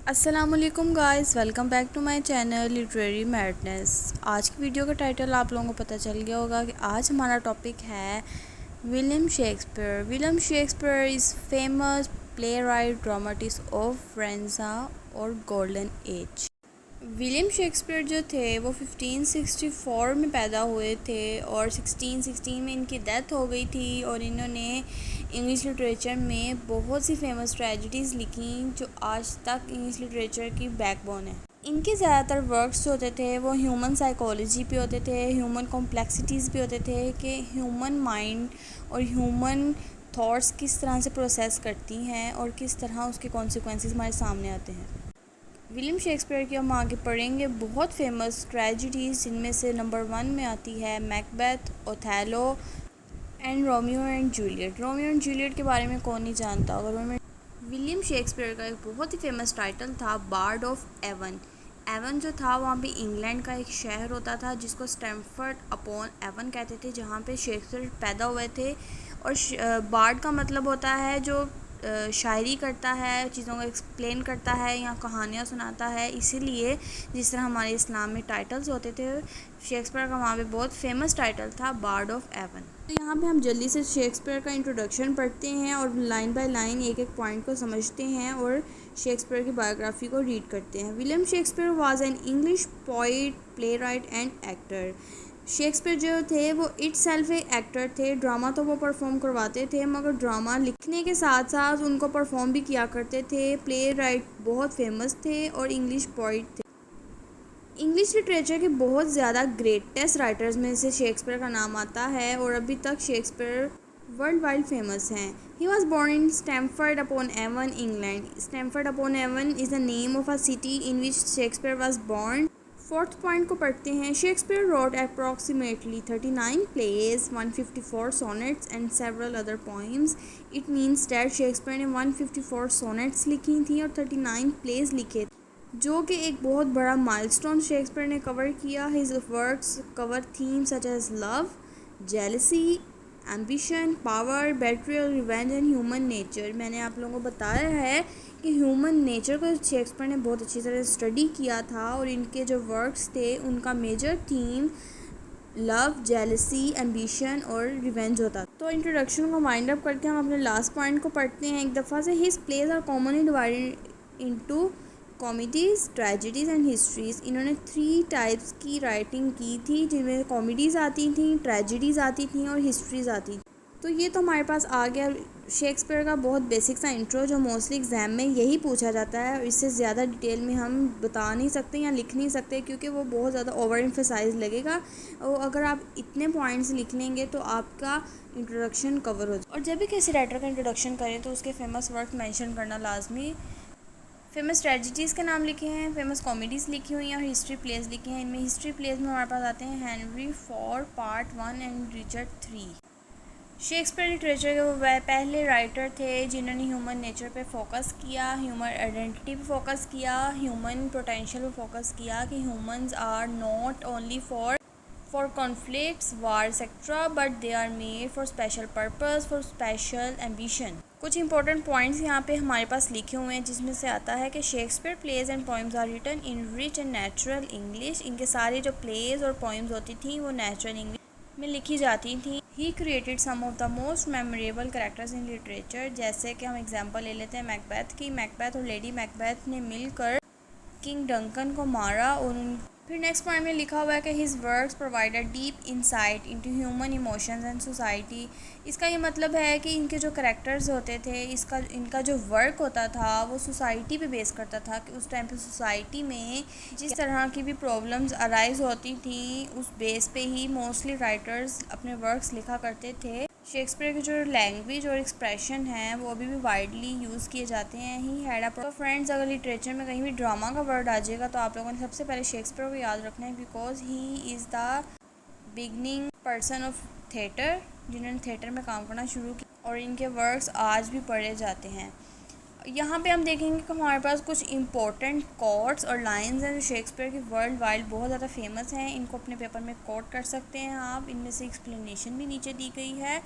अस्सलामुअलैकुम guys, welcome back to my channel literary madness. आज की वीडियो का टाइटल आप लोगों को पता चल गया होगा कि आज हमारा टॉपिक है William Shakespeare. William Shakespeare is famous playwright dramatist of फ्रेंसा और गोल्डन एज। विलियम शेक्सपियर जो थे वो 1564 में पैदा हुए थे और 1616 में इनकी डेथ हो गई थी। और इन्होंने इंग्लिश लिटरेचर में बहुत सी फेमस ट्रेजेडीज़ लिखी जो आज तक इंग्लिश लिटरेचर की बैकबोन है। इनके ज़्यादातर वर्क्स जो होते थे वो ह्यूमन साइकोलॉजी पे होते थे, ह्यूमन कॉम्प्लेक्सिटीज़ पे होते थे कि ह्यूमन माइंड और ह्यूमन थॉट्स किस तरह से प्रोसेस करती हैं और किस तरह उसके कॉन्सिक्वेंसेस हमारे सामने आते हैं। विलियम शेक्सपियर की हम आगे पढ़ेंगे बहुत फेमस ट्रेजेडीज़, जिनमें से नंबर 1 में आती है Macbeth, Othello and Romeo and Juliet. Romeo and Juliet के बारे में कौन नहीं जानता होगा। विलियम शेक्सपियर का एक बहुत ही फेमस टाइटल था बार्ड ऑफ एवन। एवन जो था वहाँ पे इंग्लैंड का एक शहर होता था जिसको स्टैमफोर्ड अपॉन एवन कहते थे, जहाँ पे शेक्सपियर पैदा हुए थे। और बार्ड का मतलब होता है जो शायरी करता है, चीज़ों को एक्सप्लेन करता है या कहानियाँ सुनाता है। इसीलिए जिस तरह हमारे इस्लाम में टाइटल्स होते थे, शेक्सपियर का वहाँ पे बहुत फेमस टाइटल था बार्ड ऑफ एवन। तो यहाँ पे हम जल्दी से शेक्सपियर का इंट्रोडक्शन पढ़ते हैं और लाइन बाय लाइन एक एक पॉइंट को समझते हैं और शेक्सपियर की बायोग्राफी को रीड करते हैं। William Shakespeare was an English poet, play right and actor. Shakespeare जो थे वो इट सेल्फ एक एक्टर थे। ड्रामा तो वो परफॉर्म करवाते थे, मगर ड्रामा लिखने के साथ साथ उनको परफॉर्म भी किया करते थे। प्ले राइट बहुत फेमस थे और इंग्लिश पोइट थे। इंग्लिश लिटरेचर के बहुत ज़्यादा ग्रेटेस्ट राइटर्स में से शेक्सपियर का नाम आता है और अभी तक शेक्सपियर वर्ल्ड वाइड फेमस हैं। He was born in Stamford upon Avon, England. Stamford upon Avon is the name of a city in which Shakespeare was born. Fourth point को पढ़ते हैं। Shakespeare wrote approximately 39 plays, 154 sonnets and several other poems. It means that Shakespeare ने 154 sonnets लिखी थी और 39 pledge लिखे, जो कि एक बहुत बड़ा माइलस्टोन शेक्सपियर ने कवर किया। His works cover themes such as love, jealousy, ambition, power, betrayal, revenge and human nature. मैंने आप लोगों को बताया है कि ह्यूमन नेचर को शेक्सपियर ने बहुत अच्छी तरह स्टडी किया था और इनके जो वर्क्स थे उनका major theme love, jealousy, ambition और रिवेंज होता। तो इंट्रोडक्शन को वाइंड अप करके हम अपने लास्ट पॉइंट को पढ़ते हैं एक दफ़ा से। His plays are commonly divided into comedies, tragedies and histories. इन्होंने 3 टाइप्स की राइटिंग की थी, जिनमें कॉमेडीज़ आती थी, ट्रेजेडीज़ आती थी और हिस्ट्रीज़ आती थी। तो ये तो हमारे पास आ गया शेक्सपियर का बहुत बेसिक सा इंट्रो, जो मोस्टली एग्ज़ाम में यही पूछा जाता है और इससे ज़्यादा डिटेल में हम बता नहीं सकते या लिख नहीं सकते, क्योंकि वो बहुत ज़्यादा ओवर एम्फेसाइज लगेगा। और अगर आप इतने पॉइंट्स लिख लेंगे तो आपका इंट्रोडक्शन कवर हो जाए। और जब भी किसी राइटर का इंट्रोडक्शन करें तो उसके फेमस वर्क मेंशन करना लाजमी। फेमस ट्रेजिडीज़ के नाम लिखे हैं, फेमस कॉमेडीज़ लिखी हुई हैं और हिस्ट्री प्लेज लिखे हैं। इनमें हिस्ट्री प्लेज में हमारे पास आते हैं Henry IV part 1 and Richard III। Shakespeare literature के वो पहले राइटर थे जिन्होंने ह्यूमन नेचर पे फोकस किया, ह्यूमन आइडेंटिटी पे फोकस किया, ह्यूमन पोटेंशियल पे फोकस किया कि humans are not only for conflicts, wars extra, but they are made for special purpose, for special ambition. कुछ इंपॉर्टेंट पॉइंट्स यहाँ पे हमारे पास लिखे हुए हैं, जिसमें से आता है कि Shakespeare plays and poems are written in rich and natural English. इनके सारे जो प्लेज और पोइम्स होती थी वो नेचुरल इंग्लिश में लिखी जाती थी। He created some of the most memorable characters in literature. जैसे कि हम एग्जांपल ले लेते हैं मैकबेथ की। मैकबेथ और लेडी मैकबेथ ने मिलकर किंग डंकन को मारा। और फिर नेक्स्ट पॉइंट में लिखा हुआ है कि his works provided deep insight into human emotions and society. इसका ये मतलब है कि इनके जो करैक्टर्स होते थे, इनका जो वर्क होता था वो सोसाइटी पे बेस करता था कि उस टाइम पे सोसाइटी में जिस तरह की भी प्रॉब्लम्स अराइज होती थी, उस बेस पे ही मोस्टली राइटर्स अपने वर्क्स लिखा करते थे। शेक्सपियर की जो लैंग्वेज और एक्सप्रेशन है वो अभी भी वाइडली यूज़ किए जाते हैं। ही हैड अ तो फ्रेंड्स, अगर लिटरेचर में कहीं भी ड्रामा का वर्ड आ जाएगा तो आप लोगों ने सबसे पहले शेक्सपियर को याद रखना है, because he is the beginning person of theatre, जिन्होंने थिएटर में काम करना शुरू किया और इनके वर्क्स आज भी पढ़े जाते हैं। यहाँ पे हम देखेंगे कि हमारे पास कुछ इंपॉर्टेंट कोट्स और लाइंस हैं जो शेक्सपियर की वर्ल्ड वाइड बहुत ज़्यादा फेमस हैं। इनको अपने पेपर में कोट कर सकते हैं आप। इनमें से एक्सप्लेनेशन भी नीचे दी गई है।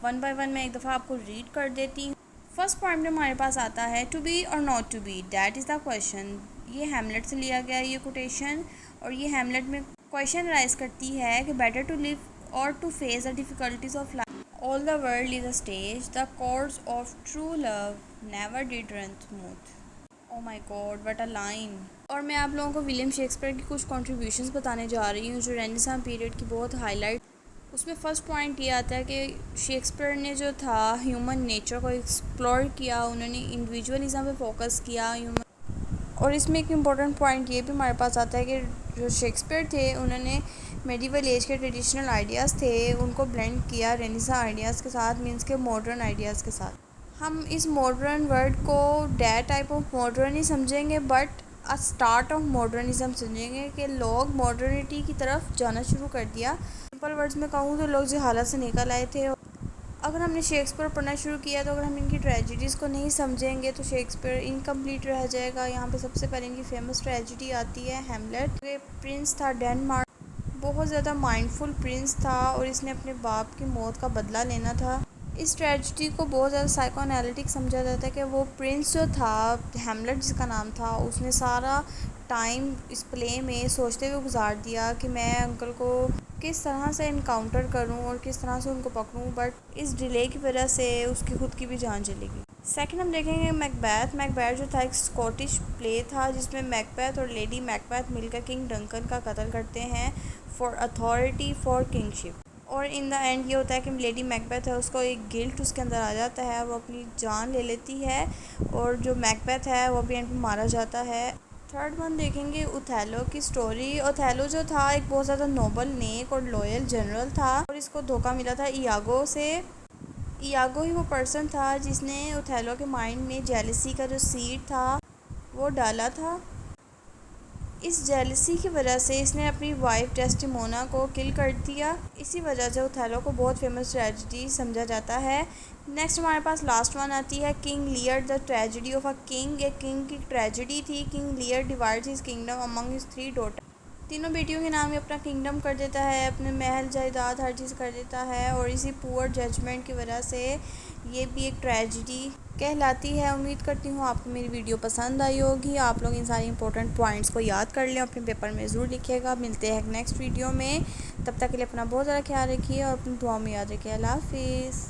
1 बाय 1 मैं एक दफ़ा आपको रीड कर देती हूँ। फर्स्ट पॉइंट में हमारे पास आता है to be or not to be, that is the question. ये हैमलेट से लिया गया है ये कोटेशन, और ये हैमलेट में क्वेश्चन राइज करती है कि better to live or to face the difficulties of life, all the world is a stage, the course of true love never did run smooth. O my god what a line. और मैं आप लोगों को William Shakespeare की कुछ contributions बताने जा रही हूँ जो रेनेसां पीरियड की बहुत हाईलाइट। उसमें फ़र्स्ट पॉइंट ये आता है कि शेक्सपियर ने जो था ह्यूमन नेचर को एक्सप्लोर किया, उन्होंने इंडिविजुअलिज्म पे फोकस किया ह्यूमन। और इसमें एक इम्पॉर्टेंट पॉइंट ये भी हमारे पास आता है कि जो शेक्सपियर थे उन्होंने मेडिवल एज के ट्रेडिशनल आइडियाज़ थे उनको ब्लेंड किया रेनेसां आइडियाज़ के साथ, मींस के मॉडर्न आइडियाज़ के साथ। हम इस मॉडर्न वर्ड को डैट टाइप ऑफ मॉडर्न ही समझेंगे, but a start of modernism समझेंगे कि लोग मॉडर्निटी की तरफ जाना शुरू कर दिया। सिंपल वर्ड्स में कहूँ तो लोग जहालत से निकल आए थे। अगर हमने शेक्सपियर पढ़ना शुरू किया तो अगर हम इनकी ट्रेजिडीज़ को नहीं समझेंगे तो शेक्सपियर इनकम्प्लीट रह जाएगा। यहाँ पे सबसे पहले इनकी फेमस ट्रेजिडी आती है हैमलेट। ये प्रिंस था डेनमार्क, बहुत ज़्यादा माइंडफुल प्रिंस था और इसने अपने बाप की मौत का बदला लेना था। इस ट्रेजिडी को बहुत ज़्यादा साइकोएनालिटिक समझा जाता है कि वो प्रिंस जो था, हैमलेट जिसका नाम था, उसने सारा टाइम इस प्ले में सोचते हुए गुजार दिया कि मैं अंकल को किस तरह से इनकाउंटर करूं और किस तरह से उनको पकड़ूं, बट इस डिले की वजह से उसकी खुद की भी जान चली गई। सेकंड हम देखेंगे मैकबेथ। मैकबेथ जो था एक स्कॉटिश प्ले था जिसमें मैकबेथ और लेडी मैकबेथ मिलकर किंग डंकन का कत्ल करते हैं फॉर अथॉरिटी फॉर किंगशिप। और इन द एंड ये होता है कि लेडी मैकबेथ है उसको एक गिल्ट उसके अंदर आ जाता है, वो अपनी जान ले लेती है और जो मैकबेथ है वो भी एंड में मारा जाता है। थर्ड वन देखेंगे ओथेलो की स्टोरी। ओथेलो जो था एक बहुत ज़्यादा नोबल, नेक और लॉयल जनरल था और इसको धोखा मिला था इयागो से। इयागो ही वो पर्सन था जिसने ओथेलो के माइंड में जेलसी का जो सीड था वो डाला था। इस जेलसी की वजह से इसने अपनी वाइफ डेस्टिमोना को किल कर दिया। इसी वजह से ओथेलो को बहुत फेमस ट्रेजिडी समझा जाता है। नेक्स्ट हमारे पास लास्ट वन आती है King Lear, the tragedy of a king. एक किंग की ट्रेजिडी थी। King Lear divides his kingdom among his 3 daughter. तीनों बेटियों के नाम ही अपना किंगडम कर देता है, अपने महल जायदाद हर चीज़ कर देता है और इसी पुअर जजमेंट की वजह से ये भी एक ट्रेजिडी कहलाती है। उम्मीद करती हूँ आपको मेरी वीडियो पसंद आई होगी। आप लोग इन सारे इंपॉर्टेंट पॉइंट्स को याद कर लें, अपने पेपर में ज़रूर लिखिएगा। मिलते हैं नेक्स्ट वीडियो में, तब तक के लिए अपना बहुत ज़्यादा ख्याल रखिए और अपनी दुआ में याद रखिए। अल्लाह हाफिज़।